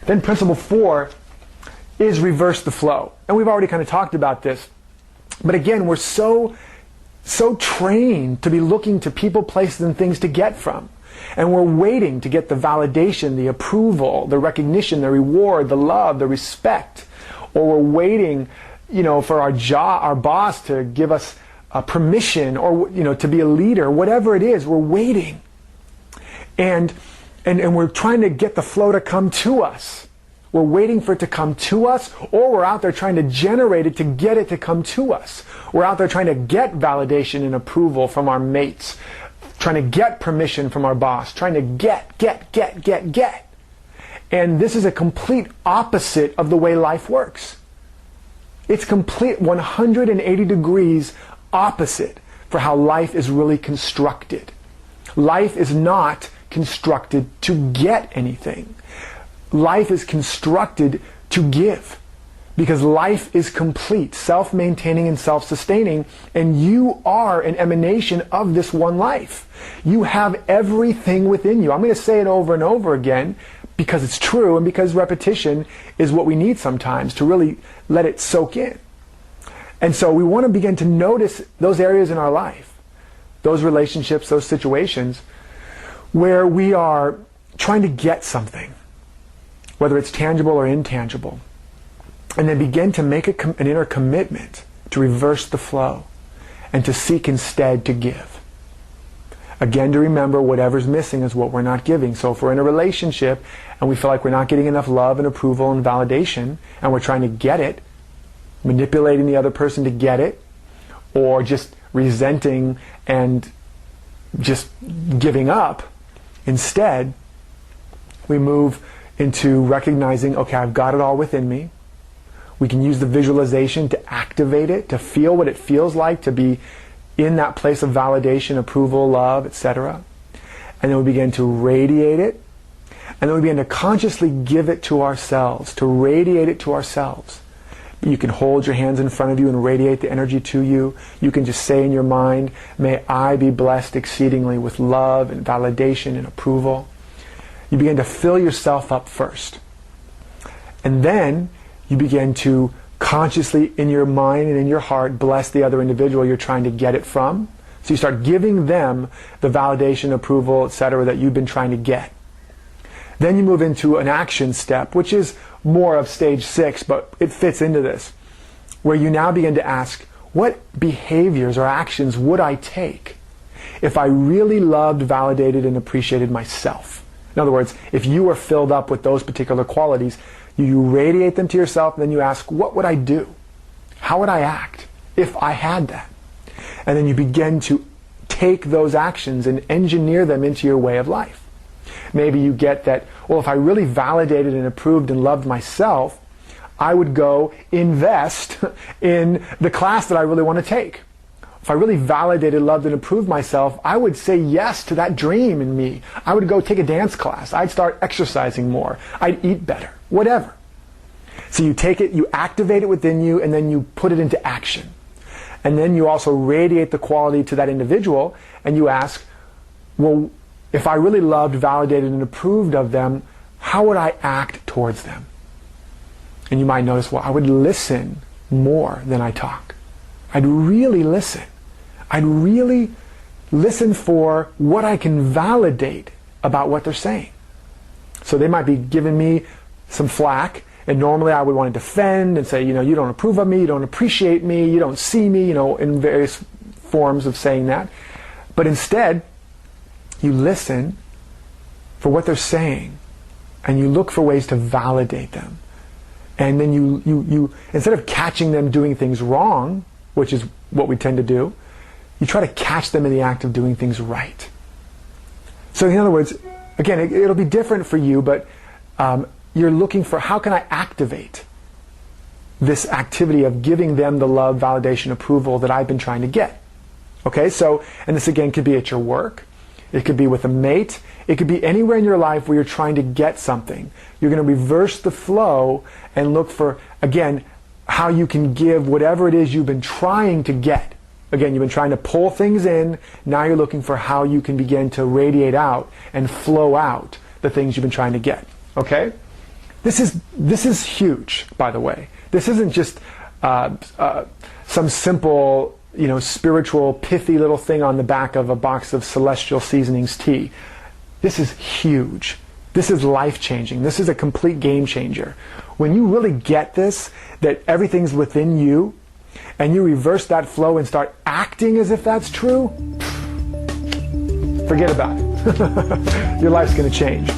Then principle 4 is reverse the flow. And we've already kind of talked about this. But again, we're so trained to be looking to people, places, and things to get from. And we're waiting to get the validation, the approval, the recognition, the reward, the love, the respect. Or we're waiting, for our boss to give us permission, or, to be a leader. Whatever it is, we're waiting. And we're trying to get the flow to come to us. We're waiting for it to come to us, or we're out there trying to generate it to get it to come to us. We're out there trying to get validation and approval from our mates, trying to get permission from our boss, trying to get. And this is a complete opposite of the way life works. It's complete 180 degrees opposite for how life is really constructed. Life is not constructed to get anything. Life is constructed to give, because life is complete, self-maintaining and self-sustaining, and you are an emanation of this one life. You have everything within you. I'm going to say it over and over again because it's true, and because repetition is what we need sometimes to really let it soak in. And so we want to begin to notice those areas in our life, those relationships, those situations where we are trying to get something, whether it's tangible or intangible, and then begin to make an inner commitment to reverse the flow and to seek instead to give. Again, to remember whatever's missing is what we're not giving. So if we're in a relationship and we feel like we're not getting enough love and approval and validation, and we're trying to get it, manipulating the other person to get it, or just resenting and just giving up, instead, we move into recognizing, okay, I've got it all within me. We can use the visualization to activate it, to feel what it feels like to be in that place of validation, approval, love, etc. And then we begin to radiate it. And then we begin to consciously give it to ourselves, to radiate it to ourselves. You can hold your hands in front of you and radiate the energy to you. You can just say in your mind, may I be blessed exceedingly with love and validation and approval. You begin to fill yourself up first. And then you begin to consciously, in your mind and in your heart, bless the other individual you're trying to get it from. So you start giving them the validation, approval, etc. that you've been trying to get. Then you move into an action step, which is more of stage 6, but it fits into this, where you now begin to ask, what behaviors or actions would I take if I really loved, validated, and appreciated myself? In other words, if you were filled up with those particular qualities, you radiate them to yourself, and then you ask, what would I do? How would I act if I had that? And then you begin to take those actions and engineer them into your way of life. Maybe you get that, well, if I really validated and approved and loved myself, I would go invest in the class that I really want to take. If I really validated, loved, and approved myself, I would say yes to that dream in me. I would go take a dance class. I'd start exercising more. I'd eat better. Whatever. So you take it, you activate it within you, and then you put it into action. And then you also radiate the quality to that individual, and you ask, well, if I really loved, validated, and approved of them, how would I act towards them? And you might notice, well, I would listen more than I talk. I'd really listen. I'd really listen for what I can validate about what they're saying. So they might be giving me some flack, and normally I would want to defend and say, you don't approve of me, you don't appreciate me, you don't see me, in various forms of saying that. But instead, you listen for what they're saying, and you look for ways to validate them. And then you instead of catching them doing things wrong, which is what we tend to do, you try to catch them in the act of doing things right. So in other words, again, it'll be different for you, but you're looking for, how can I activate this activity of giving them the love, validation, approval that I've been trying to get? Okay, so, and this again could be at your work, it could be with a mate, it could be anywhere in your life where you're trying to get something. You're going to reverse the flow and look for, again, how you can give whatever it is you've been trying to get. Again, you've been trying to pull things in, now you're looking for how you can begin to radiate out and flow out the things you've been trying to get. Okay? This is huge, by the way. This isn't just some simple, spiritual, pithy little thing on the back of a box of Celestial Seasonings tea. This is huge. This is life-changing. This is a complete game changer. When you really get this, that everything's within you, and you reverse that flow and start acting as if that's true, forget about it. Your life's going to change.